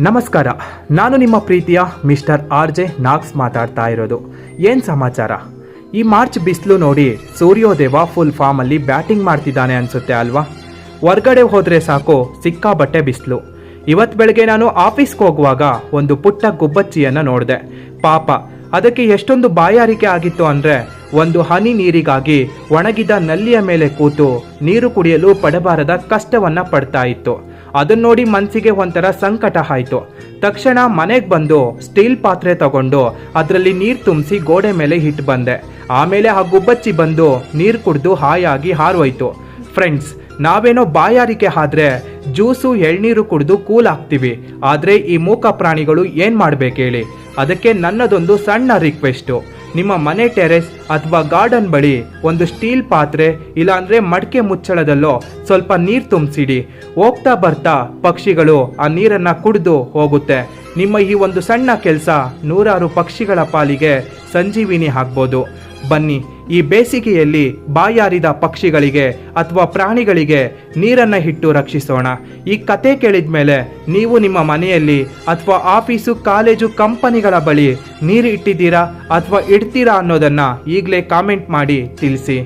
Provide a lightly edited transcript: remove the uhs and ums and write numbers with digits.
ನಮಸ್ಕಾರ, ನಾನು ನಿಮ್ಮ ಪ್ರೀತಿಯ ಮಿಸ್ಟರ್ RJ ನಾಗ್ಸ್ ಮಾತಾಡ್ತಾ ಇರೋದು. ಏನು ಸಮಾಚಾರ? ಈ ಮಾರ್ಚ್ ಬಿಸಿಲು ನೋಡಿ ಸೂರ್ಯೋದೇವ ಫುಲ್ ಫಾರ್ಮಲ್ಲಿ ಬ್ಯಾಟಿಂಗ್ ಮಾಡ್ತಿದ್ದಾನೆ ಅನಿಸುತ್ತೆ ಅಲ್ವಾ? ಹೊರ್ಗಡೆ ಹೋದರೆ ಸಾಕು ಸಿಕ್ಕಾಬಟ್ಟೆ ಬಿಸಿಲು. ಇವತ್ತು ಬೆಳಗ್ಗೆ ನಾನು ಆಫೀಸ್ಗೆ ಹೋಗುವಾಗ ಒಂದು ಪುಟ್ಟ ಗುಬ್ಬಚ್ಚಿಯನ್ನು ನೋಡಿದೆ. ಪಾಪ ಅದಕ್ಕೆ ಎಷ್ಟೊಂದು ಬಾಯಾರಿಕೆ ಆಗಿತ್ತು ಅಂದರೆ ಒಂದು ಹನಿ ನೀರಿಗಾಗಿ ಒಣಗಿದ ನಲ್ಲಿಯ ಮೇಲೆ ಕೂತು ನೀರು ಕುಡಿಯಲು ಪಡಬಾರದ ಕಷ್ಟವನ್ನು ಪಡ್ತಾ ಇತ್ತು. ಅದನ್ನ ನೋಡಿ ಮನಸ್ಸಿಗೆ ಒಂಥರ ಸಂಕಟ ಆಯಿತು. ತಕ್ಷಣ ಮನೆಗೆ ಬಂದು ಸ್ಟೀಲ್ ಪಾತ್ರೆ ತಗೊಂಡು ಅದರಲ್ಲಿ ನೀರು ತುಂಬಿಸಿ ಗೋಡೆ ಮೇಲೆ ಇಟ್ಟು ಬಂದೆ. ಆಮೇಲೆ ಆ ಗುಬ್ಬಚ್ಚಿ ಬಂದು ನೀರು ಕುಡಿದು ಹಾಯಾಗಿ ಹಾರೋಯ್ತು. ಫ್ರೆಂಡ್ಸ್, ನಾವೇನೋ ಬಾಯಾರಿಕೆ ಆದ್ರೆ ಜ್ಯೂಸು ಎಳ್ನೀರು ಕುಡಿದು ಕೂಲ್ ಆಗ್ತೀವಿ, ಆದರೆ ಈ ಮೂಕ ಪ್ರಾಣಿಗಳು ಏನು ಮಾಡ್ಬೇಕು ಹೇಳಿ? ಅದಕ್ಕೆ ನನ್ನದೊಂದು ಸಣ್ಣ ರಿಕ್ವೆಸ್ಟು, ನಿಮ್ಮ ಮನೆ ಟೆರೆಸ್ ಅಥವಾ ಗಾರ್ಡನ್ ಬಳಿ ಒಂದು ಸ್ಟೀಲ್ ಪಾತ್ರೆ ಇಲ್ಲಾಂದರೆ ಮಡಕೆ ಮುಚ್ಚಳದಲ್ಲೋ ಸ್ವಲ್ಪ ನೀರು ತುಂಬಿಸಿಡಿ. ಹೋಗ್ತಾ ಬರ್ತಾ ಪಕ್ಷಿಗಳು ಆ ನೀರನ್ನು ಕುಡಿದು ಹೋಗುತ್ತೆ. ನಿಮ್ಮ ಈ ಒಂದು ಸಣ್ಣ ಕೆಲಸ ನೂರಾರು ಪಕ್ಷಿಗಳ ಪಾಲಿಗೆ ಸಂಜೀವಿನಿ ಆಗ್ಬೋದು. ಬನ್ನಿ, ಈ ಬೇಸಿಗೆಯಲ್ಲಿ ಬಾಯಾರಿದ ಪಕ್ಷಿಗಳಿಗೆ ಅಥವಾ ಪ್ರಾಣಿಗಳಿಗೆ ನೀರನ್ನು ಇಟ್ಟು ರಕ್ಷಿಸೋಣ. ಈ ಕತೆ ಕೇಳಿದ ಮೇಲೆ ನೀವು ನಿಮ್ಮ ಮನೆಯಲ್ಲಿ ಅಥವಾ ಆಫೀಸು, ಕಾಲೇಜು, ಕಂಪನಿಗಳ ಬಳಿ ನೀರು ಇಟ್ಟಿದ್ದೀರಾ ಅಥವಾ ಇಡ್ತೀರಾ ಅನ್ನೋದನ್ನು ಈಗಲೇ ಕಾಮೆಂಟ್ ಮಾಡಿ ತಿಳಿಸಿ.